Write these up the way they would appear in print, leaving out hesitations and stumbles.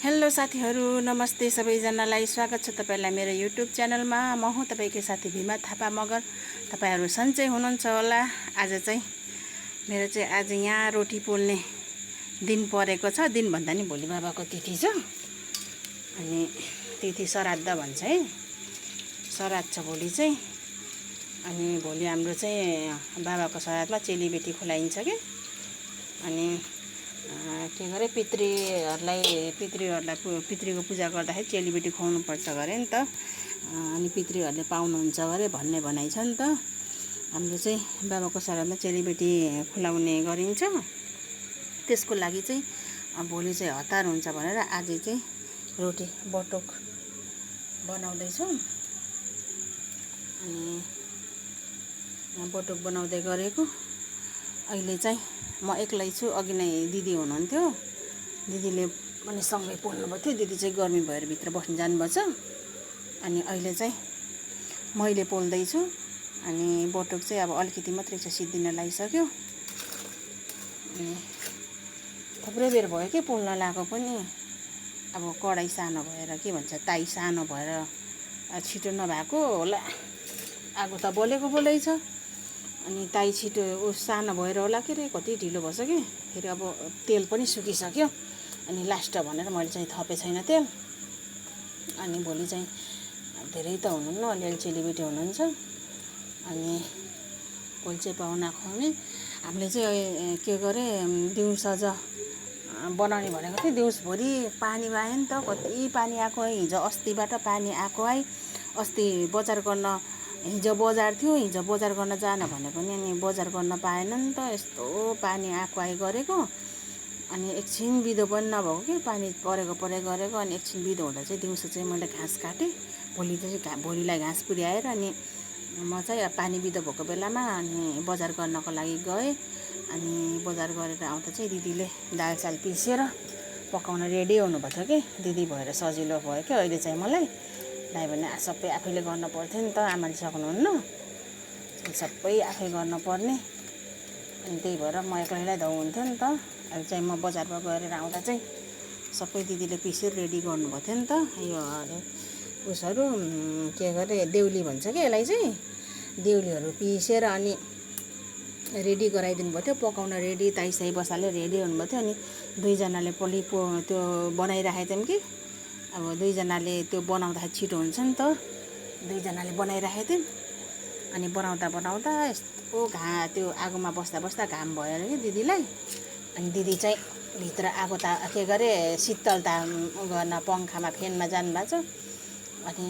Hello साथीहरू, नमस्ते सबैजनालाई। स्वागत छ तपाईलाई मेरो युट्युब च्यानलमा। म हुँ तपाईकै साथी भीमा थापा मगर। तपाईहरू सन्चै हुनुहुन्छ होला। आज यहाँ रोटी पोल्ने दिन परेको छ। दिन भन्दा नि भोलि बाबाको तिथि छ। अनि तिथि श्राद्ध भन्छ है। श्राद्ध छ भोलि चाहिँ। अनि भोलि हाम्रो चाहिँ बाबाको श्राद्धमा चेलीबेटी खुलाइन्छ के। अनि के गरे पितृको पूजा गर्दाखेरि चेलीबेटी खुवाउनु पर्छ गरे नि त। अनि पितृहरूले पाउनुहुन्छ गरे भन्ने भनाइ छ नि त। हाम्रो चाहिँ बाबाको श्राद्धमा चेलीबेटी खुलाउने गरिन्छ। त्यसको लागि चाहिँ भोलि चाहिँ हतार हुन्छ भनेर आज चाहिँ रोटी बटुक बनाउँदैछु। अनि बटुक बनाउँदै गरेको अहिले चाहिँ म एक्लै छु। अघि नै दिदी हुनुहुन्थ्यो। दिदीले पनि सँगै पोल्नुभएको थियो। दिदी चाहिँ गर्मी भएर भित्र बस्न जानुभएछ। अनि अहिले चाहिँ मैले पोल्दैछु। अनि बटुक चाहिँ अब अलिकति मात्रै छ, सिद्धिन लागिसक्यो। अनि थुप्रै बेर भयो कि पोल्न लगाएको पनि। अब कडाई सानो भएर के भन्छ, ताई सानो भएर छिटो नभएको होला। आगो त बोलै छ। अनि ताई छिटो सानो भएर होला के रे, कति ढिलो भएछ कि। फेरि अब तेल पनि सुकिसक्यो। अनि लास्ट भनेर मैले चाहिँ थपे छैन तेल। अनि भोलि चाहिँ धेरै त हुनुहुन्न, अलिअलि चेलीबेटी हुनुहुन्छ। अनि भोलि चाहिँ पाहुना खुवाउने। हामीले चाहिँ के गरे, दिउँसो बनाउने भनेको थियो। दिउँसभरि पानी आयो नि त। कति पानी आएको है। हिजो अस्तिबाट पानी आएको है। अस्ति बजार गर्न हिजो बजार थियो। हिजो बजार गर्न जान भनेको नि अनि बजार गर्न पाएन नि त। यस्तो पानी आएको गरेको। अनि एकछिन बिदो पनि नभएको कि पानी परेको गरेको। अनि एकछिन बिदो हुँदा चाहिँ दिउँसो चाहिँ मैले घाँस काटेँ। भोलिलाई घाँस पुर्याएर अनि म चाहिँ पानी बिदो भएको बेलामा अनि बजार गर्नको लागि गएँ। अनि बजार गरेर आउँदा चाहिँ दिदीले दाल चाल पिसेर पकाउन रेडी हुनुभएको थियो कि। दिदी भएर सजिलो भयो क्या अहिले चाहिँ मलाई। नाइ भने सबै आफैले गर्नु पर्थ्यो नि त। आमाले सक्नुहुन्न, सबै आफै गर्नुपर्ने। अनि त्यही भएर म एक्लैलाई धाउ हुन्थ्यो नि त। अहिले चाहिँ म बजारमा गएर आउँदा चाहिँ सबै दिदीले पिसेर रेडी गर्नुभएको थियो नि त। यो उसहरू के गरे, देउली भन्छ कि यसलाई चाहिँ। देउलीहरू पिसेर अनि रेडी गराइदिनु भएको थियो। पकाउन रेडी, ताइसाई बसाले रेडी हुनुभएको थियो। अनि दुईजनाले त्यो बनाइराखेको थियौँ कि। अब दुईजनाले त्यो बनाउँदाखेरि छिटो हुन्छ नि त। दुईजनाले बनाइराखेको थियौँ। अनि बनाउँदा यस्तो त्यो आगोमा बस्दा घाम भयो अरे कि दिदीलाई। अनि दिदी चाहिँ भित्र आगो के गरे, शीतलता गर्न पङ्खामा फ्यानमा जानुभएको छ। अनि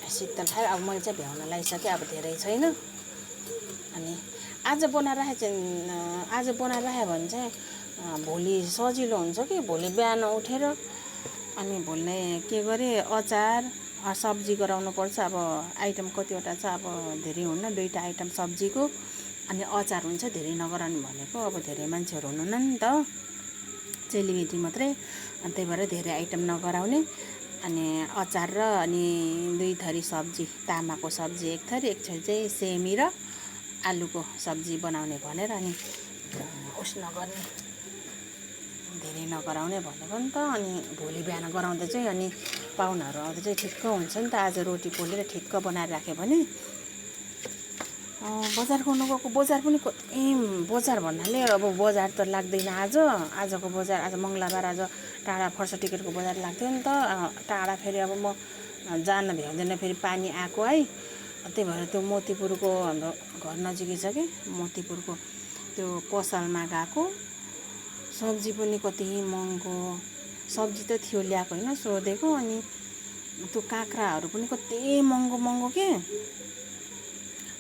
शीतल खायो। अब मैले चाहिँ भ्याउन लगाइसकेँ। अब धेरै छैन। अनि आज बनाइराख्यो भने चाहिँ भोलि सजिलो हुन्छ कि। भोलि बिहान उठेर अनि भोलि के गरे, अचार सब्जी गराउनु पर्छ। अब आइटम कतिवटा छ, अब धेरै हुन्न, 2टा आइटम सब्जीको। अनि अचार हुन्छ, धेरै नगराउनु भनेको। अब धेरै मान्छेहरू हुनुहुन्न नि त, चेलीबेटी मात्रै। अनि त्यही भएर धेरै आइटम नगराउने। अनि अचार र अनि 2 थरी सब्जी, तामाको सब्जी 1 थरी, 1 थरी चाहिँ सेमी र आलुको सब्जी बनाउने भनेर। अनि उस नगर्ने, धेरै नगराउने भनेको नि त। अनि भोलि बिहान गराउँदा चाहिँ अनि पाहुनाहरू आउँदा चाहिँ ठिक्क हुन्छ नि त। आज रोटी पोलेर ठिक्क बनाएर राख्यो भने। बजार गर्नु गएको, बजार पनि कति, बजार भन्नाले अब बजार त लाग्दैन आजको बजार। आज मङ्गलबार, आज टाढा फर्स्ट टिकटको बजार लाग्थ्यो नि त। टाढा फेरि अब म जान भ्याउँदैन, फेरि पानी आएको है। त्यही भएर त्यो मोतीपुरको हाम्रो घर नजिकै छ कि, मोतीपुरको त्यो पसलमा गएको। सब्जी पनि कति महँगो सब्जी त थियो, ल्याएको होइन, सोधेको। अनि त्यो काँक्राहरू पनि कति महँगो के।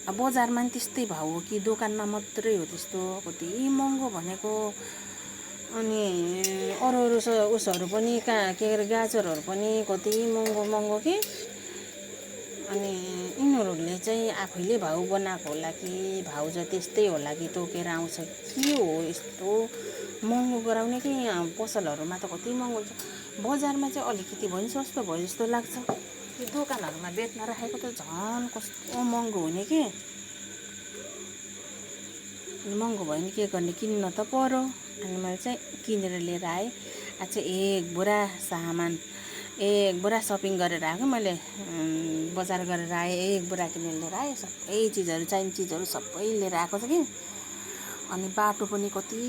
अब बजारमा नि त्यस्तै भाउ हो कि दोकानमा मात्रै हो त्यस्तो, कति महँगो भनेको। अनि अरू उसहरू पनि के अरे, गाजरहरू पनि कति महँगो के। अनि यिनीहरूले चाहिँ आफैले भाउ बनाएको होला कि, भाउ चाहिँ त्यस्तै होला कि तोकेर आउँछ के हो यस्तो महँगो गराउने कि। पसलहरूमा त कति महँगो हुन्छ। बजारमा चाहिँ अलिकति भयो नि सस्तो भयो जस्तो लाग्छ। त्यो दोकानहरूमा बेच्न राखेको त झन् कस्तो महँगो हुने के। महँगो भयो नि के गर्ने, किन्न त पर्यो। अनि मैले चाहिँ किनेर लिएर आएँ। आज चाहिँ एक बोरा सामान एक बोरा सपिङ गरेर आएको मैले बजार गरेर आएँ एक बोरा किनेर लिएर आएँ सबै चिजहरू चाहिने चिजहरू सबै लिएर आएको छ कि अनि बाटो पनि कति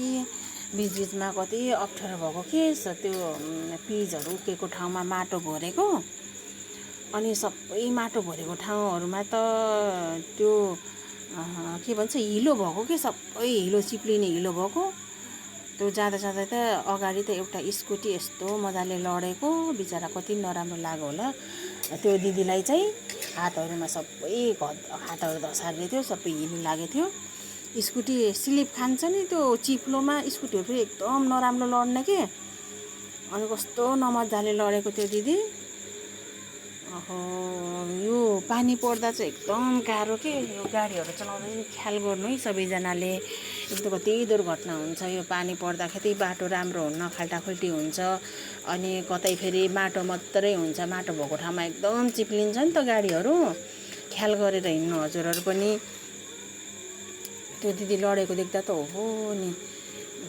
बिचबिचमा कति अप्ठ्यारो भएको के त्यो पिजहरू उकेको ठाउँमा माटो भरेको अनि सबै माटो भरेको ठाउँहरूमा त त्यो के भन्छ हिलो भएको के सबै हिलो चिप्लिने हिलो भएको त्यो जाँदा जाँदा त अगाडि त एउटा स्कुटी यस्तो मजाले लडेको बिचरा कति नराम्रो लाग्यो होला त्यो दिदीलाई चाहिँ हातहरूमा सबै हातहरू धसार्दै थियो सबै हिलो लागेको थियो स्कुटी स्लिप खान्छ नि त्यो चिप्लोमा स्कुटीहरू फेरि एकदम नराम्रो लड्ने के अनि कस्तो नमजाले लडेको त्यो दिदी यो पानी पर्दा चाहिँ एकदम गाह्रो के यो गाडीहरू चलाउँदा चाहिँ ख्याल गर्नु है सबैजनाले एकदम कति दुर्घटना हुन्छ यो पानी पर्दाखेरि बाटो राम्रो हुन्न खाल्टाखुल्टी हुन्छ अनि कतै फेरि माटो मात्रै हुन्छ माटो भएको ठाउँमा एकदम चिप्लिन्छ नि त गाडीहरू ख्याल गरेर हिँड्नु हजुरहरू पनि त्यो दिदी लडेको देख्दा त हो नि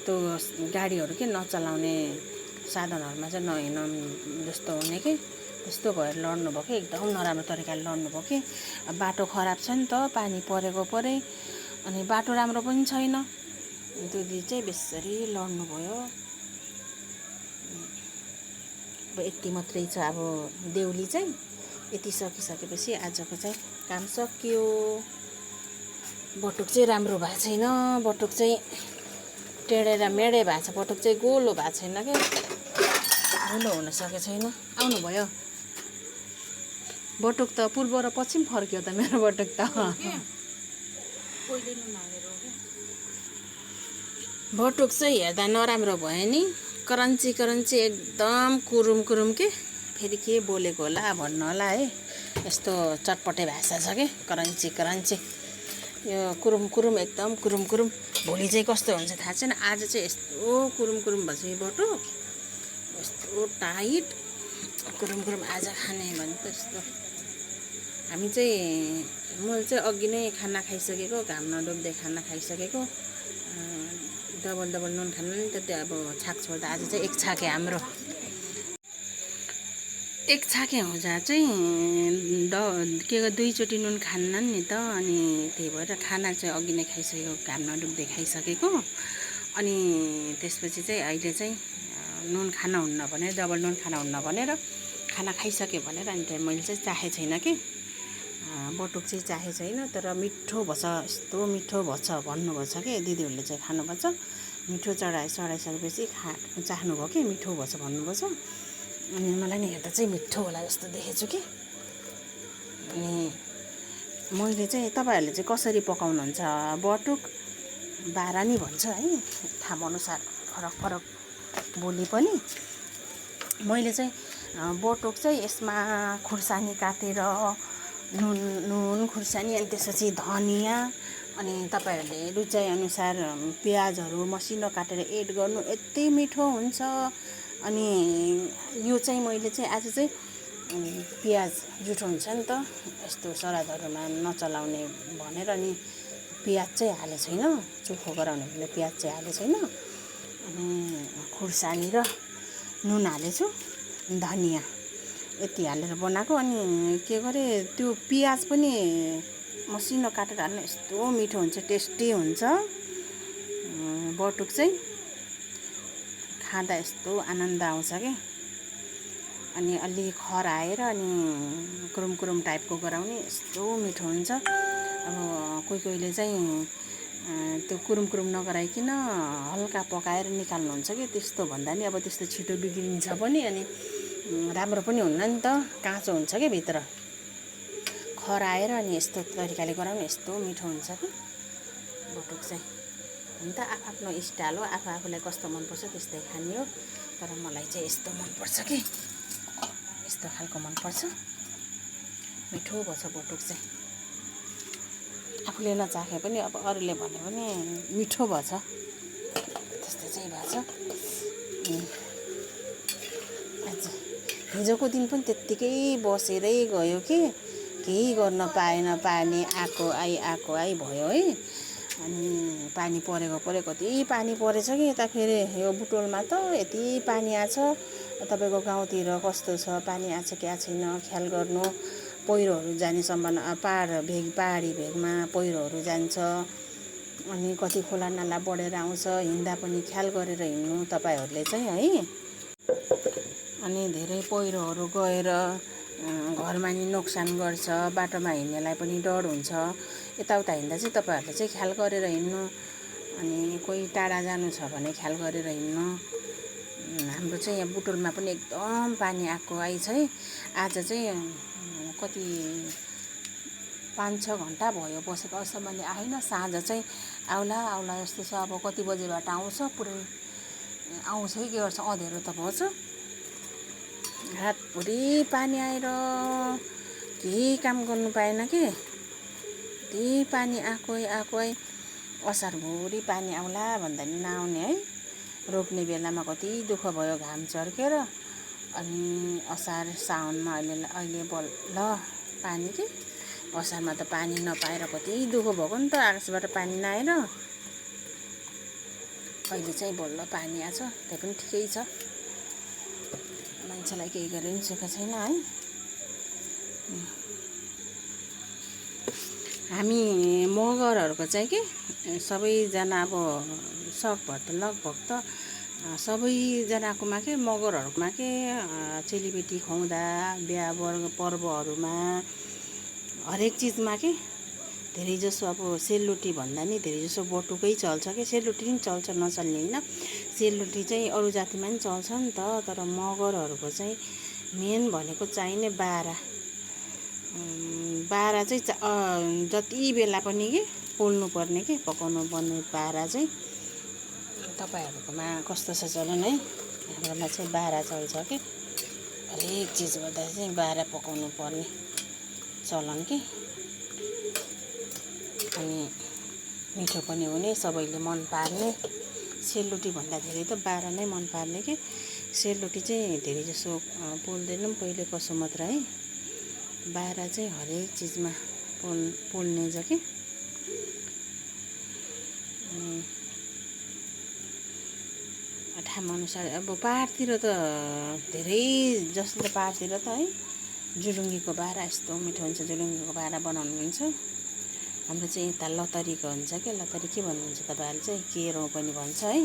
त्यो गाडीहरू के नचलाउने साधनहरूमा चाहिँ नहिँड्नु जस्तो हुने कि त्यस्तो भएर लड्नु भयो कि एकदम नराम्रो तरिकाले लड्नु भयो कि बाटो खराब छ नि त पानी परेको परे अनि बाटो राम्रो पनि छैन त्यो दिदी चाहिँ बेसरी लड्नु भयो अब यति मात्रै छ अब देउली चाहिँ यति सकिसकेपछि आजको चाहिँ काम सकियो बटुक चाहिँ राम्रो भएको छैन बटुक चाहिँ टेढेर मेढे भएको छ बटुक चाहिँ गोलो भएको छैन क्या गोलो हुन सकेको छैन आउनुभयो बटुक त पूर्व र पश्चिम फर्क्यो त मेरो बटुक त बटुक चाहिँ हेर्दा नराम्रो भयो नि करन्ची करन्ची एकदम कुरुम कुरुम के फेरि के बोलेको होला भन्नु होला है यस्तो चटपटे भाषा छ के करन्ची करन्ची यो कुरुम कुरुम एकदम कुरुम कुरुम भोलि चाहिँ कस्तो हुन्छ थाहा छैन आज चाहिँ यस्तो कुरुम कुरुम भन्छ यो बटुक यस्तो टाइट कुरुम कुरुम आज खाने भने त यस्तो हामी चाहिँ मैले चाहिँ अघि नै खाना खाइसकेको घाम नडुब्दै खाना खाइसकेको डबल डबल नुन खानु नि त त्यो अब छाक छोड्दा आज चाहिँ एक छाके हाम्रो एक छाके हुँदा चाहिँ के दुईचोटि नुन खान्नन् नि त अनि त्यही भएर खाना चाहिँ अघि नै खाइसकेको घाम नडुब्दै खाइसकेको अनि त्यसपछि चाहिँ अहिले चाहिँ नुन खान हुन्न भनेर डबल नुन खान हुन्न भनेर खाना खाइसक्यो भनेर अनि त्यहाँ मैले चाहिँ चाहेको छैन कि बटुक चाहिँ चाहेको छैन तर मिठो भएछ यस्तो मिठो भएछ भन्नुभएको छ कि दिदीहरूले चाहिँ खानुपर्छ मिठो चढाइसकेपछि चाख्नुभयो कि मिठो भएछ भन्नुभएको छ अनि मलाई नि हेर्दा चाहिँ मिठो होला जस्तो देखेछु कि अनि मैले चाहिँ तपाईँहरूले चाहिँ कसरी पकाउनुहुन्छ बटुक बारानी भन्छ है ठाउँअनुसार फरक फरक बोली पनि मैले चाहिँ बटुक चाहिँ यसमा खुर्सानी काटेर नुन खुर्सानी अनि त्यसपछि धनियाँ अनि तपाईँहरूले रुचाइअनुसार प्याजहरू मसिनो काटेर एड गर्नु यति मिठो हुन्छ अनि यो चाहिँ मैले चाहिँ आज चाहिँ प्याज जुठो हुन्छ नि त यस्तो सलादहरूमा नचलाउने भनेर अनि प्याज चाहिँ हालेको छैन चोखो गराउने भनेर प्याज चाहिँ हालेको छैन अनि खुर्सानी र नुन हालेछु धनियाँ यति हालेर बनाएको अनि के गरे त्यो प्याज पनि मसिनो काटेर हाल्नु यस्तो मिठो हुन्छ टेस्टी हुन्छ बटुक चाहिँ खाँदा यस्तो आनन्द आउँछ के अनि अलि खराएर अनि कुरुम कुरुम टाइपको गराउने यस्तो मिठो हुन्छ अब कोही कोहीले चाहिँ त्यो कुरुम कुरुम नगराइकन हल्का पकाएर निकाल्नुहुन्छ कि त्यस्तो भन्दा नि अब त्यस्तो छिटो बिग्रिन्छ पनि अनि राम्रो पनि हुन्न नि त काँचो हुन्छ कि भित्र खराएर अनि यस्तो तरिकाले गराउने यस्तो मिठो हुन्छ कि बटुक चाहिँ हुन त आफ्नो स्टाइल हो आफूलाई कस्तो मनपर्छ त्यस्तै खाने हो तर मलाई चाहिँ यस्तो मनपर्छ कि यस्तो खालको मनपर्छ मिठो भन्छ बटुक चाहिँ आफूले नचाखे पनि अब अरूले भन्यो भने मिठो भन्छ त्यस्तो चाहिँ भन्छ हिजोको दिन पनि त्यत्तिकै बसेरै गयो कि केही गर्न पाएन पानी आएको आइ भयो है अनि पानी परेको कति पानी परेछ कि यता फेरि यो बुटोलमा त यति पानी आछ। तपाईँको गाउँतिर कस्तो छ, पानी आछ कि छैन ख्याल गर्नु। पहिरोहरू जाने सम्भावना पहाडी भेगमा पहिरोहरू जान्छ। अनि कति खोला नाला बढेर आउँछ, हिँड्दा पनि ख्याल गरेर हिँड्नु तपाईँहरूले चाहिँ है। अनि धेरै पहिरोहरू गएर घरमा नि नोक्सान गर्छ, बाटोमा हिँड्नेलाई पनि डर हुन्छ। यताउता हिँड्दा चाहिँ तपाईँहरूले चाहिँ ख्याल गरेर हिँड्नु। अनि कोही टाढा जानु छ भने ख्याल गरेर हिँड्नु। हाम्रो चाहिँ यहाँ बुटोलमा पनि एकदम पानी आएको आइछ है। आज चाहिँ कति 5-6 घन्टा भयो बसेको, अहिलेसम्म आएन। साँझ चाहिँ आउला जस्तो छ। अब कति बजेबाट आउँछ, पुरै आउँछ कि के गर्छ, अँध्यारो त भएछ। रातभरि पानी आएर केही काम गर्नु पाएन कि। त्यही पानी आएकै असारभरि पानी आउला भन्दा नि नआउने है। रोप्ने बेलामा कति दुःख भयो घाम चर्केर। अनि असार साउनमा अहिले बल्ल पानी कि। असारमा त पानी नपाएर कति दुःख भएको नि त, आकाशबाट पानी नआएर। अहिले चाहिँ बल्ल पानी आछ, त्यही पनि ठिकै छ। मान्छेलाई केही गरे पनि सुख छैन है। हामी मगरहरूको चाहिँ कि सबैजना अब सकभर त लगभग त सबैजनाकोमा के मगरहरूमा के चेलीबेटी खुवाउँदा बिहा पर्वहरूमा हरेक चिजमा के धेरैजसो अब सेलरोटी भन्दा नि धेरैजसो बटुकै चल्छ कि। सेलरोटी पनि चल्छ, नचल्ने होइन। सेलरोटी चाहिँ अरू जातिमा पनि चल्छ नि त। तर मगरहरूको चाहिँ मेन भनेको चाहिने बाह्र चाहिँ जति बेला पनि के पोल्नु पर्ने के पकाउनु पर्ने बाह्र चाहिँ। तपाईँहरूकोमा कस्तो छ चलन है। हाम्रोमा चाहिँ बाह्र चल्छ कि। हरेक चिज गर्दा चाहिँ बाह्र पकाउनु पर्ने चलन कि। अनि मिठो पनि हुने, सबैले मन पार्ने। सेलरोटी भन्दा धेरै त बाह्र नै मन पार्ने कि। सेलरोटी चाहिँ धेरै जसो पोल्दैनौँ पहिले कसो मात्र है। बाह्र चाहिँ हरेक चिजमा पोल्ने छ कि। ठाउँअनुसार अब पहाडतिर त धेरै जस्तो त पहाडतिर त है जुलुङ्गीको बाह्र यस्तो मिठो हुन्छ। जुलुङ्गीको बाह्र बनाउनुहुन्छ। हाम्रो चाहिँ यता लतरीको हुन्छ क्या। लतरी के भन्नुहुन्छ तपाईँहरूले चाहिँ, केरो पनि भन्छ है।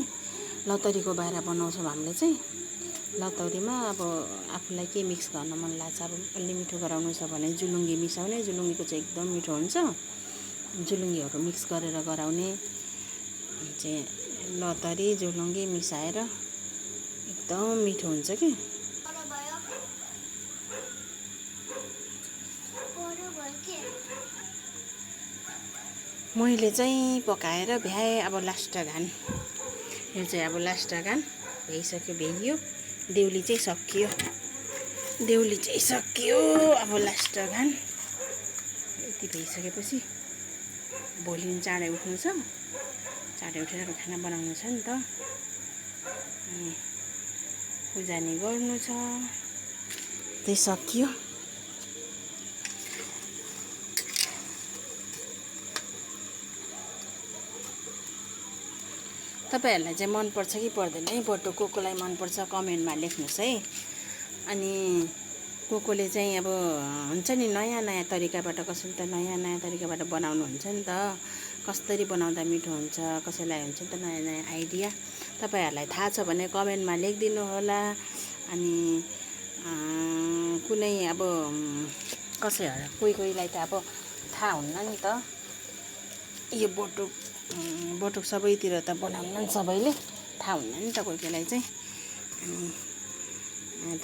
लतरीको बाह्र बनाउँछौँ हामीले चाहिँ। लतरीमा अब आफूलाई के मिक्स गर्न मन लाग्छ, अब अलि मिठो गराउनु छ भने जुलुङ्गी मिसाउने। जुलुङ्गीको चाहिँ एकदम मिठो हुन्छ। जुलुङ्गीहरू मिक्स गरेर गराउने चाहिँ लतरी जुलुङ्गी मिसाएर एकदम मिठो हुन्छ कि। मैले चाहिँ पकाएर भ्याएँ। अब लास्ट घान, यो चाहिँ अब लास्ट घान भइसक्यो, भ्याइयो। देउली चाहिँ सकियो। अब लास्ट घान यति भइसकेपछि भोलि चाँडै उठ्नु छ। चाँडै उठेर खाना बनाउनु छ नि त। अनि पूजा नि गर्नु छ। त्यही सकियो। तपाईँहरूलाई चाहिँ मनपर्छ कि पर्दैन है बटु? कोलाई मनपर्छ कमेन्टमा लेख्नुहोस् है। अनि कोले चाहिँ अब हुन्छ नि नयाँ तरिकाबाट, कसैले त नयाँ तरिकाबाट बनाउनुहुन्छ नि त। कसरी बनाउँदा मिठो हुन्छ, कसैलाई हुन्छ नि त नयाँ आइडिया। तपाईँहरूलाई थाहा छ भने कमेन्टमा लेखिदिनु होला। अनि कुनै अब कोहीलाई त अब थाहा हुन्न नि त। यो बटुक सबैतिर त बनाउनु नि सबैले थाहा हुन्न नि त। कोहीलाई चाहिँ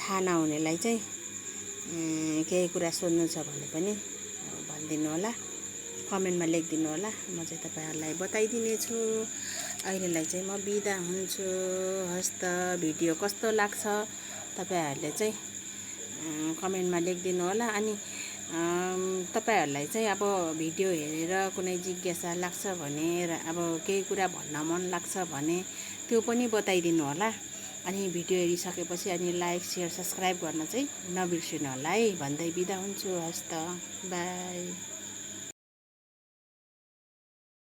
थाहा नहुनेलाई चाहिँ केही कुरा सोध्नु छ भने पनि भनिदिनु होला, कमेन्टमा लेखिदिनु होला। म चाहिँ तपाईँहरूलाई बताइदिनेछु। अहिलेलाई चाहिँ म बिदा हुन्छु। हस् त, भिडियो कस्तो लाग्छ तपाईँहरूले चाहिँ कमेन्टमा लेखिदिनु होला। अनि तपाईँहरूलाई चाहिँ अब भिडियो हेरेर कुनै जिज्ञासा लाग्छ भने, अब केही कुरा भन्न मन लाग्छ भने त्यो पनि बताइदिनु होला। अनि भिडियो हेरिसकेपछि अनि लाइक, सेयर, सब्सक्राइब गर्न चाहिँ नबिर्सिनु होला है भन्दै बिदा हुन्छु। हस् त, बाई।